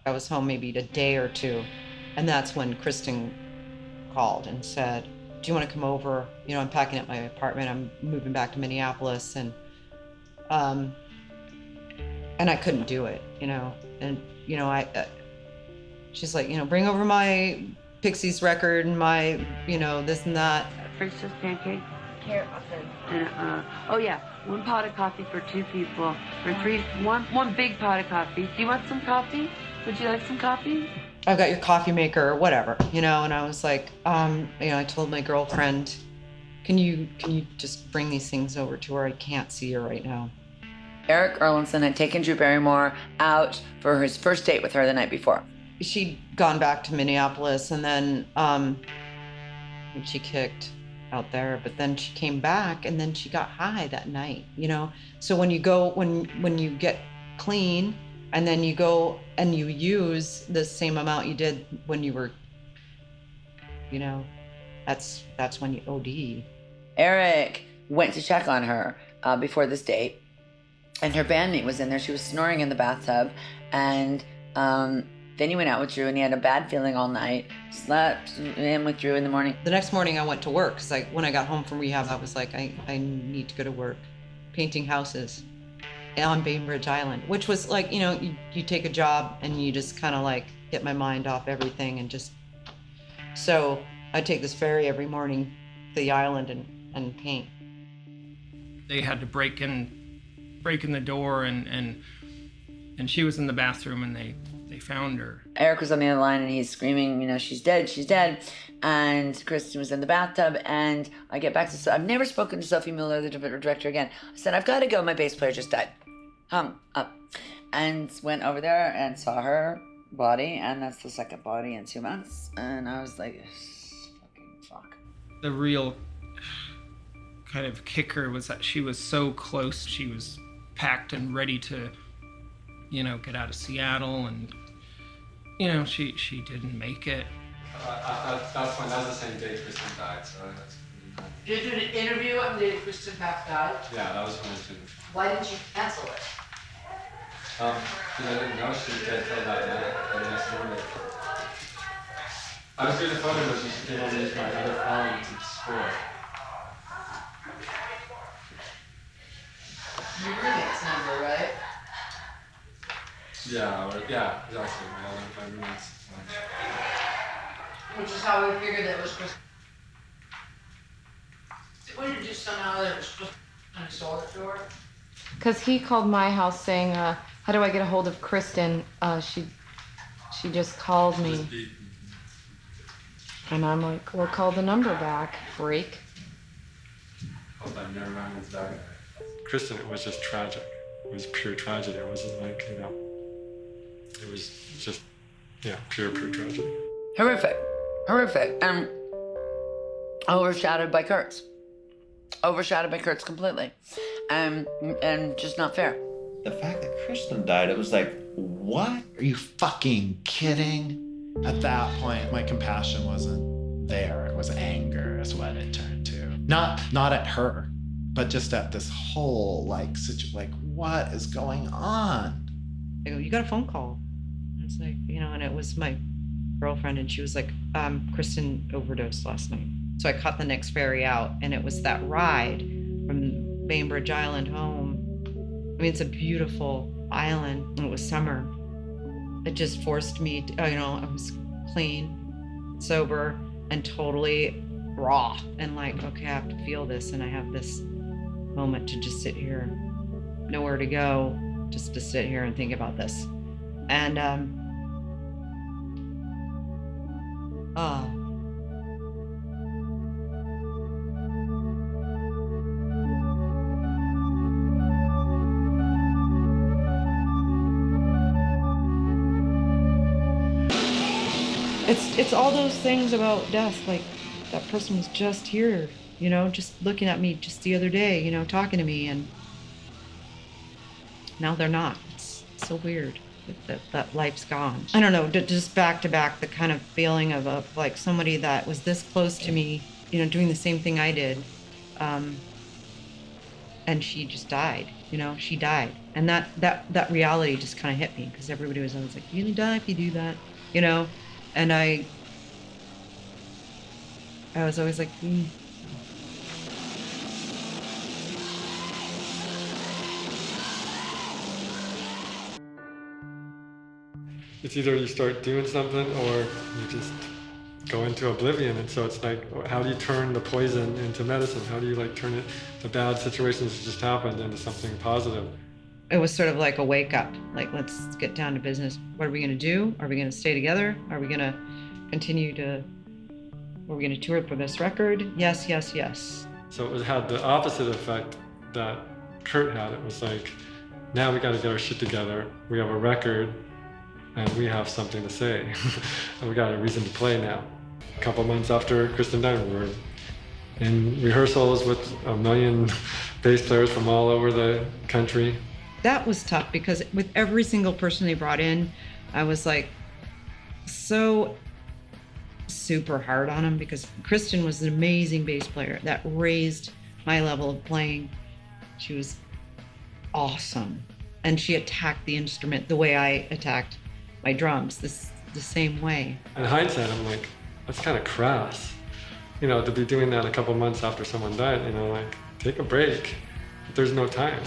I was home maybe a day or two, and that's when Kristen called and said, do you want to come over? You know, I'm packing up my apartment. I'm moving back to Minneapolis, and I couldn't do it, you know. And, you know, she's like, you know, bring over my Pixies record and my, you know, this and that. French toast pancake. Carrot muffin. And, oh yeah, 1 pot of coffee for 2 people. For 3, one big pot of coffee. Do you want some coffee? Would you like some coffee? I've got your coffee maker or whatever, you know. And I was like, you know, I told my girlfriend, can you just bring these things over to her? I can't see her right now. Eric Erlandson had taken Drew Barrymore out for his first date with her the night before. She'd gone back to Minneapolis, and then she kicked out there, but then she came back, and then she got high that night, you know. So when you go, when you get clean, and then you go and you use the same amount you did when you were, you know, that's when you OD. Eric went to check on her before this date, and her bandmate was in there. She was snoring in the bathtub, and then he went out with Drew, and he had a bad feeling all night. Slept in with Drew in the morning. The next morning I went to work, because when I got home from rehab, I was like, I need to go to work, painting houses on Bainbridge Island, which was like, you know, you take a job and you just kind of like get my mind off everything, and just, so I take this ferry every morning to the island and paint. They had to break in the door, and she was in the bathroom, and they found her. Eric was on the other line, and he's screaming, you know, she's dead, she's dead. And Kristen was in the bathtub, and I get back to, I've never spoken to Sophie Mueller, the director, again. I said, I've got to go, my bass player just died. Hung up. And went over there and saw her body, and that's the second body in 2 months. And I was like, fucking fuck. The real kind of kicker was that she was so close. She was packed and ready to, you know, get out of Seattle, and, you know, she didn't make it. At that point, that was the same day Kristen died, so that's Did you do an interview on the day Kristen Pfaff died? yeah, that was when I finished. Why didn't you cancel it? Because I didn't know she was dead till that night, the next morning. I was doing a photo, but she came over to use my other phone to score. Your roommate's number, right? Yeah, exactly. My roommate's lunch. Which is how we figured that it was Kristen. What did you somehow that it was supposed to be sold it to her? Because he called my house saying, how do I get a hold of Kristen? She just called me. And I'm like, well, call the number back, freak. Hope I never mind his dog. Kristen, it was just tragic. It was pure tragedy. It wasn't like, you know, it was just, yeah, pure tragedy. Horrific. And overshadowed by Kurtz. Overshadowed by Kurtz completely. And just not fair. The fact that Kristen died, it was like, what? Are you fucking kidding? At that point, my compassion wasn't there. It was anger is what it turned to. Not at her, but just at this whole, like, what is going on? I go, you got a phone call. And it's like, you know, and it was my girlfriend, and she was like, Kristen overdosed last night. So I caught the next ferry out, and it was that ride from Bainbridge Island home. I mean, it's a beautiful island, and it was summer. It just forced me to, you know, I was clean, sober, and totally raw, and like, okay, I have to feel this, and I have this moment to just sit here, nowhere to go, just to sit here and think about this. And it's all those things about death, like that person was just here, you know, just looking at me just the other day, you know, talking to me, and now they're not. It's so weird that life's gone. I don't know, just back to back, the kind of feeling of like somebody that was this close to me, you know, doing the same thing I did, and she just died. You know, she died. And that reality just kind of hit me because everybody was always like, you're gonna die if you do that, you know? And I was always like, It's either you start doing something or you just go into oblivion. And so it's like, how do you turn the poison into medicine? How do you like turn it, the bad situations that just happened, into something positive? it was sort of like a wake up, like, let's get down to business. What are we gonna do? Are we gonna stay together? Are we gonna continue to, are we gonna tour for this record? Yes, yes, yes. So it had the opposite effect that Kurt had. It was like, now we got to get our shit together. We have a record, and we have something to say, and we got a reason to play now. A couple months after Kristen died, we were in rehearsals with a million bass players from all over the country. That was tough because with every single person they brought in, I was like so super hard on him because Kristen was an amazing bass player that raised my level of playing. She was awesome. And she attacked the instrument the way I attacked my drums, the same way. In hindsight, I'm like, that's kind of crass. You know, to be doing that a couple months after someone died, you know, like, take a break. There's no time.